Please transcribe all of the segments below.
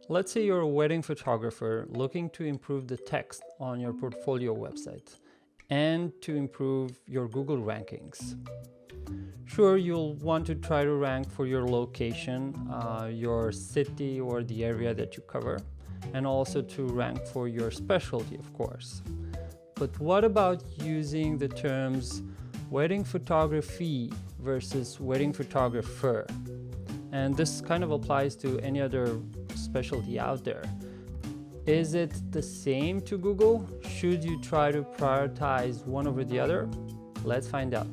Let's say you're a wedding photographer looking to improve the text on your portfolio website and to improve your Google rankings. Sure, you'll want to try to rank for your location, your city, or the area that you cover, and also to rank for your specialty, of course. But what about using the terms wedding photography versus wedding photographer? And this kind of applies to any other specialty out there. Is it the same to Google? Should you try to prioritize one over the other? Let's find out.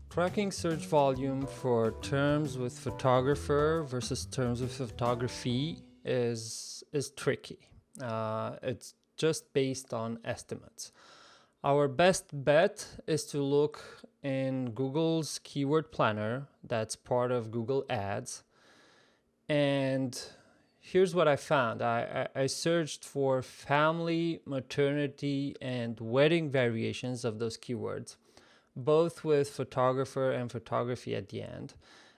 Tracking search volume for terms with photographer versus terms with photography is tricky. It's just based on estimates. Our best bet is to look in Google's keyword planner that's part of Google Ads. And here's what I found. I searched for family, maternity, and wedding variations of those keywords, both with photographer and photography at the end.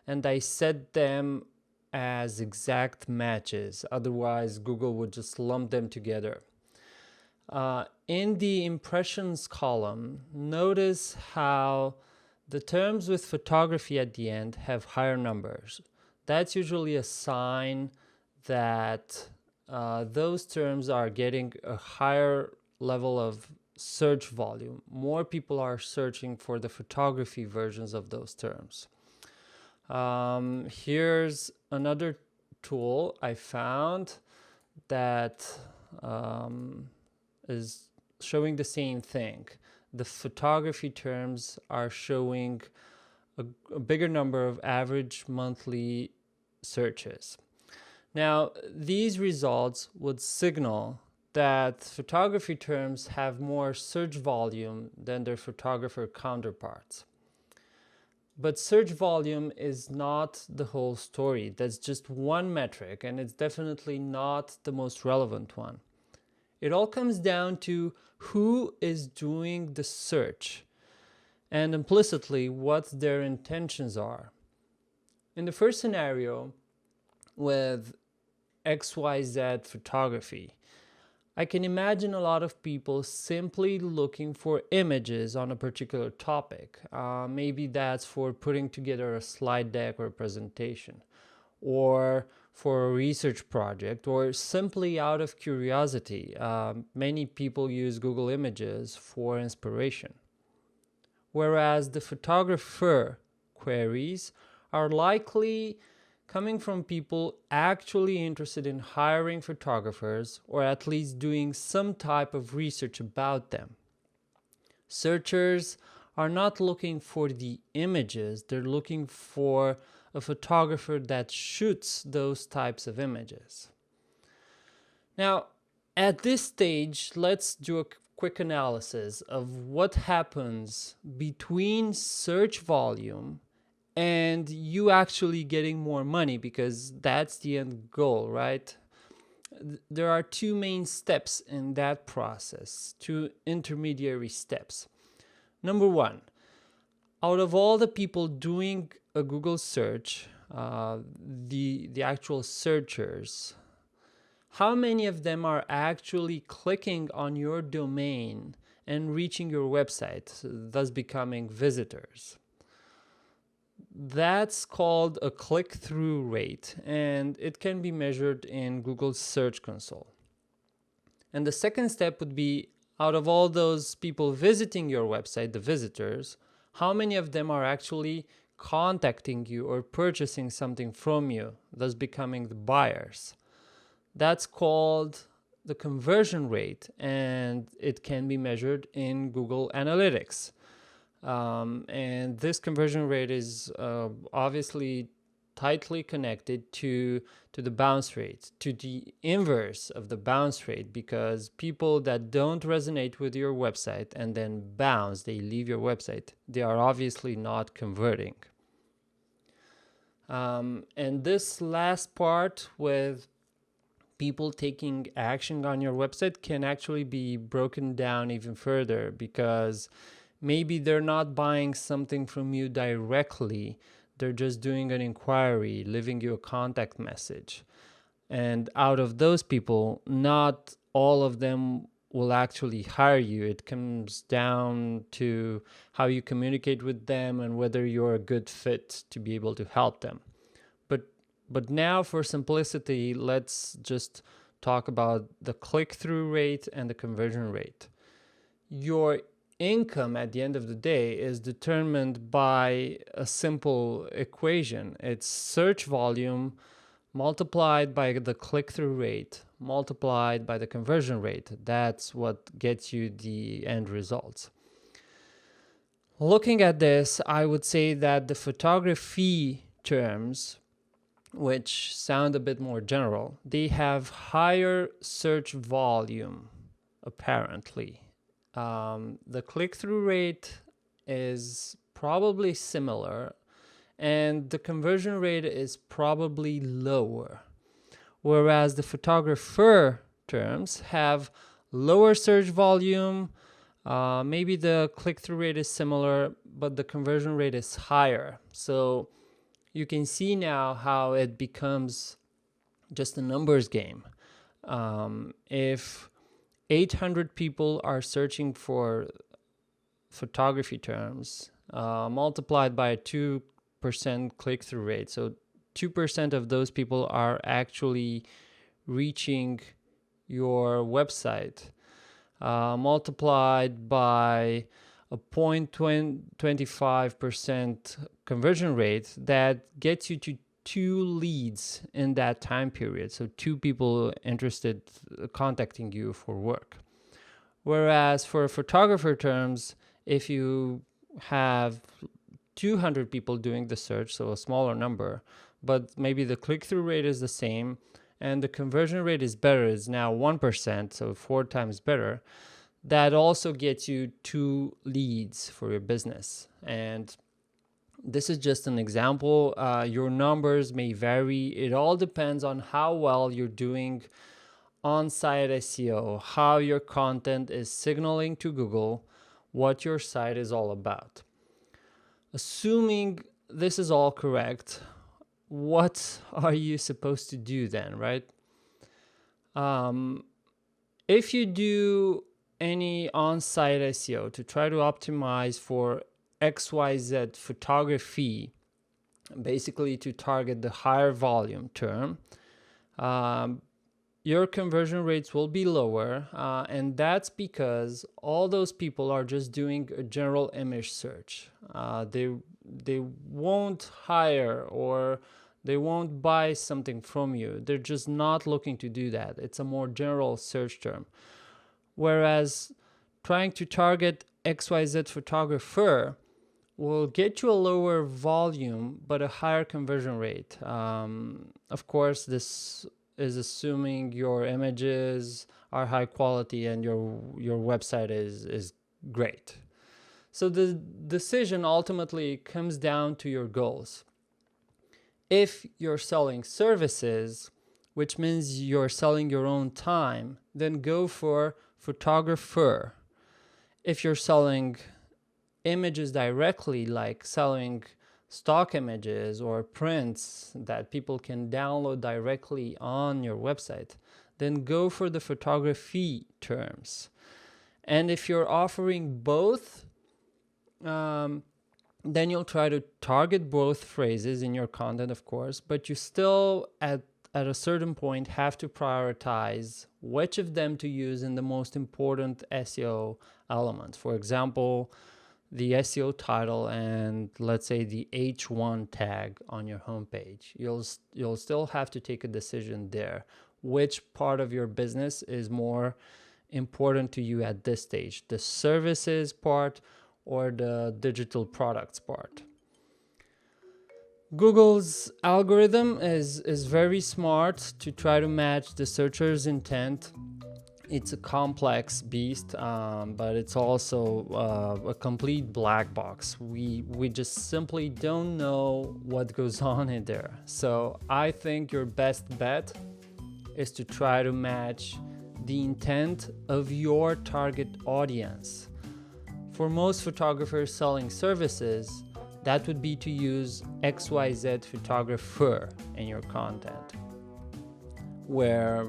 And I set them as exact matches. Otherwise, Google would just lump them together. In the impressions column, notice how the terms with photography at the end have higher numbers. That's usually a sign that those terms are getting a higher level of search volume. More people are searching for the photography versions of those terms. Here's another tool I found that is showing the same thing. The photography terms are showing a bigger number of average monthly searches. Now, these results would signal that photography terms have more search volume than their photographer counterparts. But search volume is not the whole story. That's just one metric, and it's definitely not the most relevant one. It all comes down to who is doing the search and implicitly what their intentions are. In the first scenario with XYZ photography, I can imagine a lot of people simply looking for images on a particular topic. Maybe that's for putting together a slide deck or a presentation, or for a research project, or simply out of curiosity. Many people use Google Images for inspiration. Whereas the photographer queries are likely coming from people actually interested in hiring photographers, or at least doing some type of research about them. Searchers are not looking for the images, they're looking for a photographer that shoots those types of images. Now, at this stage, let's do a quick analysis of what happens between search volume and you actually getting more money, because that's the end goal, right? There are two main steps in that process, two intermediary steps. Number one, out of all the people doing a Google search, the actual searchers, how many of them are actually clicking on your domain and reaching your website, thus becoming visitors? That's called a click-through rate, and it can be measured in Google's Search Console. And the second step would be, out of all those people visiting your website, the visitors, how many of them are actually contacting you or purchasing something from you, thus becoming the buyers? That's called the conversion rate, and it can be measured in Google Analytics. And this conversion rate is obviously tightly connected to the bounce rate, to the inverse of the bounce rate, because people that don't resonate with your website and then bounce, they leave your website, they are obviously not converting. And this last part with people taking action on your website can actually be broken down even further, because Maybe they're not buying something from you directly. They're just doing an inquiry, leaving you a contact message. And out of those people, not all of them will actually hire you. It comes down to how you communicate with them and whether you're a good fit to be able to help them. But now, for simplicity, let's just talk about the click-through rate and the conversion rate. Your income at the end of the day is determined by a simple equation. It's search volume multiplied by the click-through rate multiplied by the conversion rate. That's what gets you the end results. Looking at this, I would say that the photography terms, which sound a bit more general, they have higher search volume, apparently. The click-through rate is probably similar, and the conversion rate is probably lower. Whereas the photographer terms have lower search volume, maybe the click-through rate is similar, but the conversion rate is higher. So you can see now how it becomes just a numbers game. If 800 people are searching for photography terms, multiplied by a 2% click-through rate, so 2% of those people are actually reaching your website, multiplied by a 0.25% conversion rate, that gets you to 2 leads in that time period. So 2 people interested contacting you for work. Whereas for photographer terms, if you have 200 people doing the search, so a smaller number, but maybe the click-through rate is the same and the conversion rate is better, it's now 1%, so 4 times better, that also gets you 2 leads for your business. And this is just an example. Your numbers may vary. It all depends on how well you're doing on-site SEO, how your content is signaling to Google what your site is all about. Assuming this is all correct, what are you supposed to do then, right? If you do any on-site SEO to try to optimize for XYZ photography, basically to target the higher volume term, your conversion rates will be lower, and that's because all those people are just doing a general image search. They won't hire or they won't buy something from you. They're just not looking to do that. It's a more general search term. Whereas trying to target XYZ photographer will get you a lower volume but a higher conversion rate. Of course, this is assuming your images are high quality and your website is great. So the decision ultimately comes down to your goals. If you're selling services, which means you're selling your own time, then go for photographer. If you're selling images directly, like selling stock images or prints that people can download directly on your website, then go for the photography terms. And if you're offering both, then you'll try to target both phrases in your content, of course, but you still at a certain point have to prioritize which of them to use in the most important SEO elements. For example, the SEO title and let's say the H1 tag on your homepage. You'll still have to take a decision there. Which part of your business is more important to you at this stage? The services part or the digital products part? Google's algorithm is very smart to try to match the searcher's intent. It's a complex beast, but it's also a complete black box. We just simply don't know what goes on in there. So I think your best bet is to try to match the intent of your target audience. For most photographers selling services, that would be to use XYZ photographer in your content, where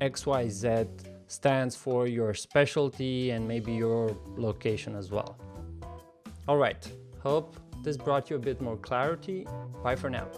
XYZ stands for your specialty and maybe your location as well. All right, hope this brought you a bit more clarity. Bye for now.